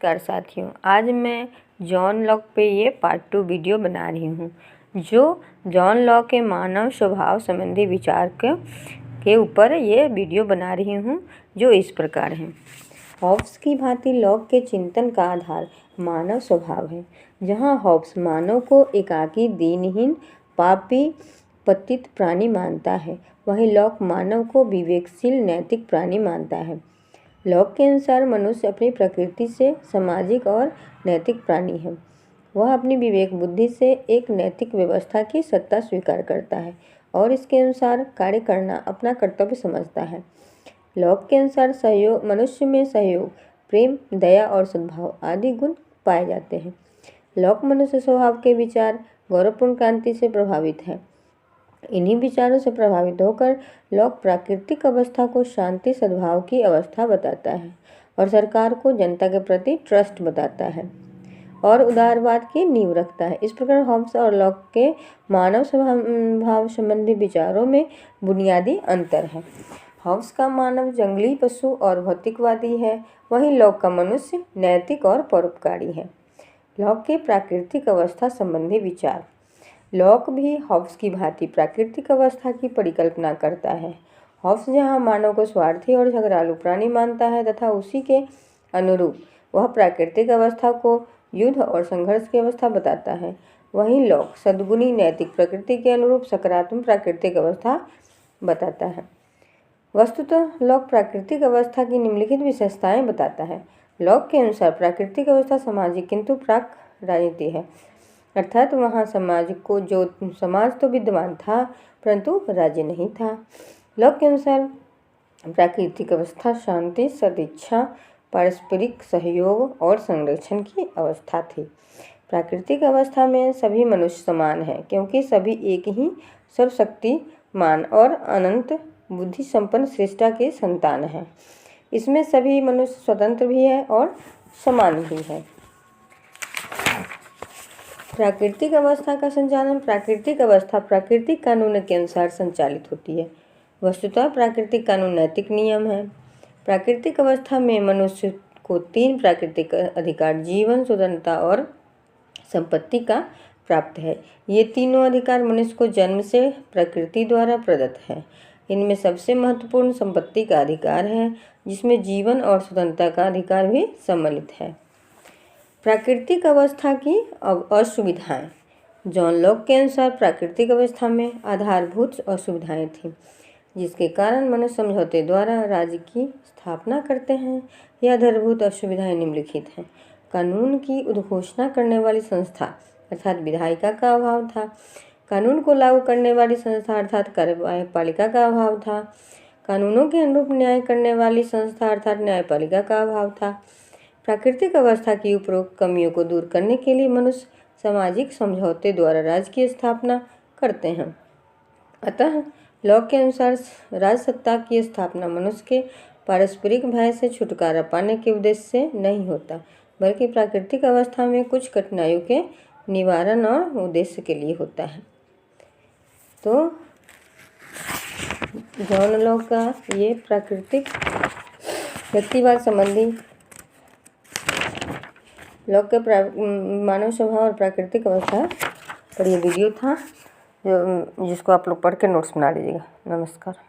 नमस्कार साथियों, आज मैं जॉन लॉक पे ये पार्ट 2 वीडियो बना रही हूँ जो जॉन लॉक के मानव स्वभाव संबंधी विचार के ऊपर ये वीडियो बना रही हूँ जो इस प्रकार है। हॉब्स की भांति लॉक के चिंतन का आधार मानव स्वभाव है। जहाँ हॉब्स मानव को एकाकी, दीनहीन, पापी, पतित प्राणी मानता है, वहीं लॉक मानव को विवेकशील, नैतिक प्राणी मानता है। लॉक के अनुसार मनुष्य अपनी प्रकृति से सामाजिक और नैतिक प्राणी है। वह अपनी विवेक बुद्धि से एक नैतिक व्यवस्था की सत्ता स्वीकार करता है और इसके अनुसार कार्य करना अपना कर्तव्य समझता है। लॉक के अनुसार सहयोग, मनुष्य में सहयोग, प्रेम, दया और सद्भाव आदि गुण पाए जाते हैं। लॉक मनुष्य स्वभाव के विचार गौरवपूर्ण क्रांति से प्रभावित है। इन्हीं विचारों से प्रभावित होकर लॉक प्राकृतिक अवस्था को शांति, सद्भाव की अवस्था बताता है और सरकार को जनता के प्रति ट्रस्ट बताता है और उदारवाद की नींव रखता है। इस प्रकार हॉब्स और लॉक के मानव स्वभाव संबंधी विचारों में बुनियादी अंतर है। हॉब्स का मानव जंगली, पशु और भौतिकवादी है, वहीं लॉक का मनुष्य नैतिक और परोपकारी है। लॉक के प्राकृतिक अवस्था संबंधी विचार। लॉक भी हॉब्स की भांति प्राकृतिक अवस्था की परिकल्पना करता है। हॉब्स जहाँ मानव को स्वार्थी और झगड़ालू प्राणी मानता है तथा उसी के अनुरूप वह प्राकृतिक अवस्था को युद्ध और संघर्ष की अवस्था बताता है, वहीं लॉक सद्गुणी, नैतिक प्रकृति के अनुरूप सकारात्मक प्राकृतिक अवस्था बताता है। वस्तुतः लॉक प्राकृतिक अवस्था की निम्नलिखित विशेषताएं बताता है। लॉक के अनुसार प्राकृतिक अवस्था सामाजिक किंतु प्राक राजनीति है, अर्थात वहाँ समाज तो विद्यमान था परंतु राज्य नहीं था। लॉक के अनुसार प्राकृतिक अवस्था शांति, सदिच्छा, पारस्परिक सहयोग और संरक्षण की अवस्था थी। प्राकृतिक अवस्था में सभी मनुष्य समान हैं क्योंकि सभी एक ही सर्वशक्तिमान और अनंत बुद्धि संपन्न सृष्टा के संतान हैं। इसमें सभी मनुष्य स्वतंत्र भी है और समान भी है। प्राकृतिक अवस्था का संचालन। प्राकृतिक अवस्था प्राकृतिक कानून के अनुसार संचालित होती है। वस्तुतः प्राकृतिक कानून नैतिक नियम है। प्राकृतिक अवस्था में मनुष्य को 3 प्राकृतिक अधिकार जीवन, स्वतंत्रता और संपत्ति का प्राप्त है। ये तीनों अधिकार मनुष्य को जन्म से प्रकृति द्वारा प्रदत्त है। इनमें सबसे महत्वपूर्ण संपत्ति का अधिकार है, जिसमें जीवन और स्वतंत्रता का अधिकार भी सम्मिलित है। प्राकृतिक अवस्था की असुविधाएं। जॉन लॉक के अनुसार प्राकृतिक अवस्था में आधारभूत असुविधाएं थीं, जिसके कारण मनुष्य समझौते द्वारा राज्य की स्थापना करते हैं। यह आधारभूत असुविधाएं निम्नलिखित हैं। कानून की उद्घोषणा करने वाली संस्था अर्थात विधायिका का अभाव था। कानून को लागू करने वाली संस्था अर्थात कार्यपालिका का अभाव था। कानूनों के अनुरूप न्याय करने वाली संस्था अर्थात न्यायपालिका का अभाव था। प्राकृतिक अवस्था की उपरोक्त कमियों को दूर करने के लिए मनुष्य सामाजिक समझौते द्वारा राज्य की स्थापना करते हैं। अतः लॉक के अनुसार राजसत्ता की स्थापना मनुष्य के पारस्परिक भय से छुटकारा पाने के उद्देश्य से नहीं होता, बल्कि प्राकृतिक अवस्था में कुछ कठिनाइयों के निवारण और उद्देश्य के लिए होता है। तो जॉन लॉक का ये प्राकृतिक व्यक्तिवाद संबंधी लॉक के मानव स्वभाव और प्राकृतिक अवस्था पर ये वीडियो था जिसको आप लोग पढ़ के नोट्स बना लीजिएगा। नमस्कार।